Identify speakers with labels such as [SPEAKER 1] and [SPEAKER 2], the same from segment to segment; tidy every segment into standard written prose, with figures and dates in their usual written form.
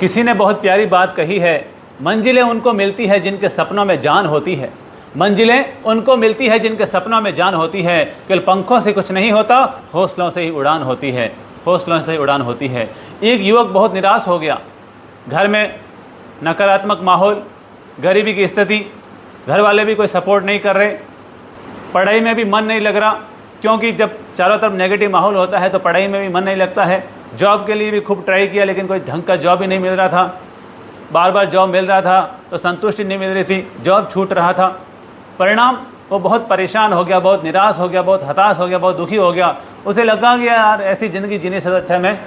[SPEAKER 1] किसी ने बहुत प्यारी बात कही है, मंजिलें उनको मिलती है जिनके सपनों में जान होती है। मंजिलें उनको मिलती है जिनके सपनों में जान होती है। केवल पंखों से कुछ नहीं होता, हौसलों से ही उड़ान होती है, हौसलों से ही उड़ान होती है। एक युवक बहुत निराश हो गया। घर में नकारात्मक माहौल, गरीबी की स्थिति, घर वाले भी कोई सपोर्ट नहीं कर रहे, पढ़ाई में भी मन नहीं लग रहा, क्योंकि जब चारों तरफ नेगेटिव माहौल होता है तो पढ़ाई में भी मन नहीं लगता है। जॉब के लिए भी खूब ट्राई किया, लेकिन कोई ढंग का जॉब ही नहीं मिल रहा था। बार बार जॉब मिल रहा था तो संतुष्टि नहीं मिल रही थी, जॉब छूट रहा था। परिणाम वो बहुत परेशान हो गया, बहुत निराश हो गया, बहुत हताश हो गया, बहुत दुखी हो गया। उसे लगा कि यार ऐसी ज़िंदगी जीने से अच्छा मैं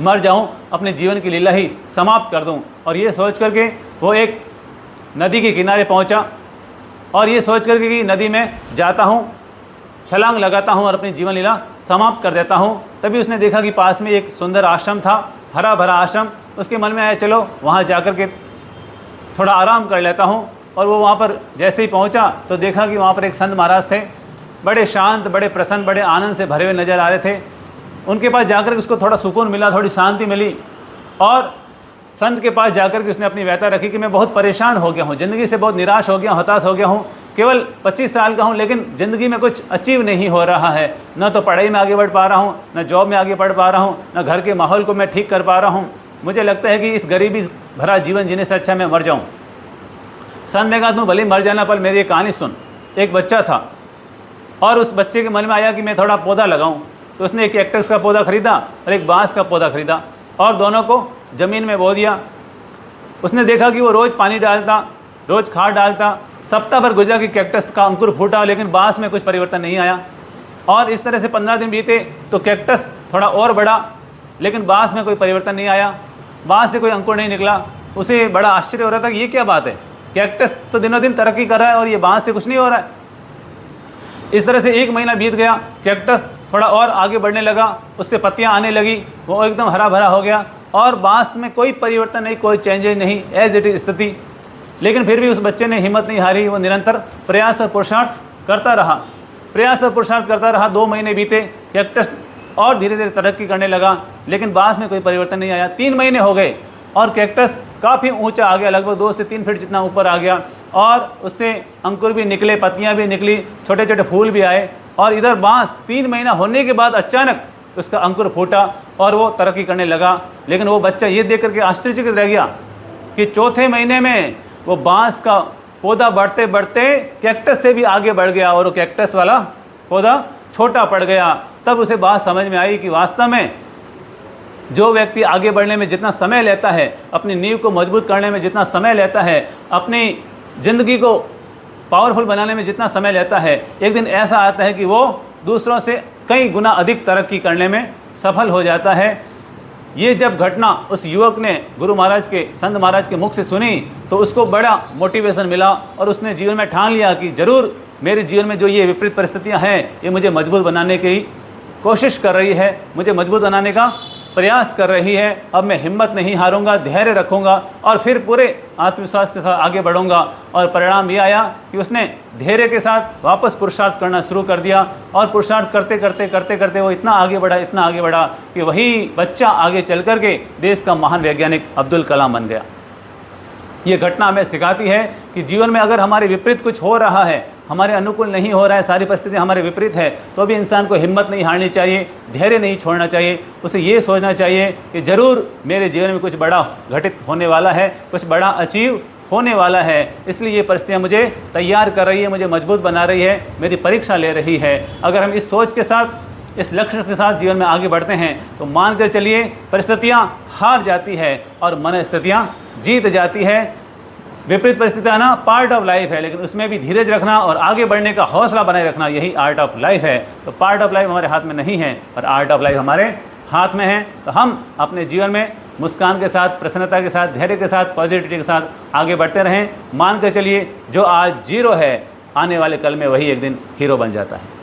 [SPEAKER 1] मर जाऊं, अपने जीवन की लीला ही समाप्त कर दूं। और ये सोच करके वो एक नदी के किनारे पहुंचा और ये सोच करके कि नदी में जाता हूं, छलांग लगाता हूं और अपनी जीवन लीला समाप्त कर देता हूं। तभी उसने देखा कि पास में एक सुंदर आश्रम था, हरा भरा आश्रम। उसके मन में आया चलो वहाँ जा कर के थोड़ा आराम कर लेता हूँ। और वो वहाँ पर जैसे ही पहुँचा तो देखा कि वहाँ पर एक संत महाराज थे, बड़े शांत, बड़े प्रसन्न, बड़े आनंद से भरे हुए नजर आ रहे थे। उनके पास जाकर के उसको थोड़ा सुकून मिला, थोड़ी शांति मिली। और संत के पास जाकर के उसने अपनी व्यथा रखी कि मैं बहुत परेशान हो गया हूँ, ज़िंदगी से बहुत निराश हो गया हूँ, हताश हो गया हूँ। केवल 25 साल का हूँ, लेकिन ज़िंदगी में कुछ अचीव नहीं हो रहा है। न तो पढ़ाई में आगे बढ़ पा रहा हूँ, न जॉब में आगे बढ़ पा रहा हूँ, न घर के माहौल को मैं ठीक कर पा रहा हूँ। मुझे लगता है कि इस गरीबी भरा जीवन जीने से अच्छा मैं मर जाऊँ। संत ने कहा तू भले मर जाना, पर मेरी एक कहानी सुन। एक बच्चा था और उस बच्चे के मन में आया कि मैं थोड़ा पौधा लगाऊं। तो उसने एक कैक्टस का पौधा खरीदा और एक बांस का पौधा खरीदा और दोनों को ज़मीन में बो दिया। उसने देखा कि वो रोज़ पानी डालता, रोज़ खाद डालता। सप्ताह भर गुजरा कि कैक्टस का अंकुर फूटा, लेकिन बांस में कुछ परिवर्तन नहीं आया। और इस तरह से 15 दिन बीते तो कैक्टस थोड़ा और बढ़ा, लेकिन बांस में कोई परिवर्तन नहीं आया, बांस से कोई अंकुर नहीं निकला। उसे बड़ा आश्चर्य हो रहा था कि ये क्या बात है, कैक्टस तो दिनों दिन तरक्की कर रहा है और ये बांस से कुछ नहीं हो रहा है। इस तरह से 1 महीना बीत गया, कैक्टस थोड़ा और आगे बढ़ने लगा, उससे पत्तियां आने लगी, वो एकदम हरा भरा हो गया और बांस में कोई परिवर्तन नहीं, कोई चेंजेज नहीं, एज इट इज स्थिति। लेकिन फिर भी उस बच्चे ने हिम्मत नहीं हारी, वो निरंतर प्रयास और पुरुषार्थ करता रहा, प्रयास और पुरुषार्थ करता रहा। 2 महीने बीते, कैक्टस और धीरे धीरे तरक्की करने लगा, लेकिन बांस में कोई परिवर्तन नहीं आया। 3 महीने हो गए और कैक्टस काफ़ी ऊंचा आ गया, लगभग 2 से 3 फीट जितना ऊपर आ गया और उससे अंकुर भी निकले, पत्तियां भी निकली, छोटे छोटे फूल भी आए। और इधर बांस 3 महीना होने के बाद अचानक उसका अंकुर फूटा और वो तरक्की करने लगा। लेकिन वो बच्चा ये देख करके आश्चर्यचकित रह गया कि 4थे महीने में वो बांस का पौधा बढ़ते बढ़ते कैक्टस से भी आगे बढ़ गया और वो कैक्टस वाला पौधा छोटा पड़ गया। तब उसे बात समझ में आई कि वास्तव में जो व्यक्ति आगे बढ़ने में जितना समय लेता है, अपनी नींव को मजबूत करने में जितना समय लेता है, अपनी ज़िंदगी को पावरफुल बनाने में जितना समय लेता है, एक दिन ऐसा आता है कि वो दूसरों से कई गुना अधिक तरक्की करने में सफल हो जाता है। ये जब घटना उस युवक ने गुरु महाराज के, संत महाराज के मुख से सुनी तो उसको बड़ा मोटिवेशन मिला और उसने जीवन में ठान लिया कि ज़रूर मेरे जीवन में जो ये विपरीत परिस्थितियाँ हैं, ये मुझे मजबूत बनाने की कोशिश कर रही है, मुझे मजबूत बनाने का प्रयास कर रही है। अब मैं हिम्मत नहीं हारूंगा, धैर्य रखूंगा और फिर पूरे आत्मविश्वास के साथ आगे बढ़ूंगा। और परिणाम ये आया कि उसने धैर्य के साथ वापस पुरुषार्थ करना शुरू कर दिया और पुरुषार्थ करते करते करते करते वो इतना आगे बढ़ा, इतना आगे बढ़ा कि वही बच्चा आगे चल कर के देश का महान वैज्ञानिक अब्दुल कलाम बन गया। ये घटना हमें सिखाती है कि जीवन में अगर हमारे विपरीत कुछ हो रहा है, हमारे अनुकूल नहीं हो रहा है, सारी परिस्थितियाँ हमारे विपरीत है, तो भी इंसान को हिम्मत नहीं हारनी चाहिए, धैर्य नहीं छोड़ना चाहिए। उसे ये सोचना चाहिए कि ज़रूर मेरे जीवन में कुछ बड़ा घटित होने वाला है, कुछ बड़ा अचीव होने वाला है। इसलिए ये परिस्थितियाँ मुझे तैयार कर रही है, मुझे मजबूत बना रही है, मेरी परीक्षा ले रही है। अगर हम इस सोच के साथ, इस लक्ष्य के साथ जीवन में आगे बढ़ते हैं तो मान कर चलिए परिस्थितियाँ हार जाती है और मनस्थितियाँ जीत जाती है। विपरीत परिस्थितियाँ आना पार्ट ऑफ लाइफ है, लेकिन उसमें भी धीरज रखना और आगे बढ़ने का हौसला बनाए रखना, यही आर्ट ऑफ लाइफ है। तो पार्ट ऑफ लाइफ हमारे हाथ में नहीं है और आर्ट ऑफ लाइफ हमारे हाथ में है। तो हम अपने जीवन में मुस्कान के साथ, प्रसन्नता के साथ, धैर्य के साथ, पॉजिटिविटी के साथ आगे बढ़ते रहें। मान कर चलिए जो आज 0 है, आने वाले कल में वही एक दिन हीरो बन जाता है।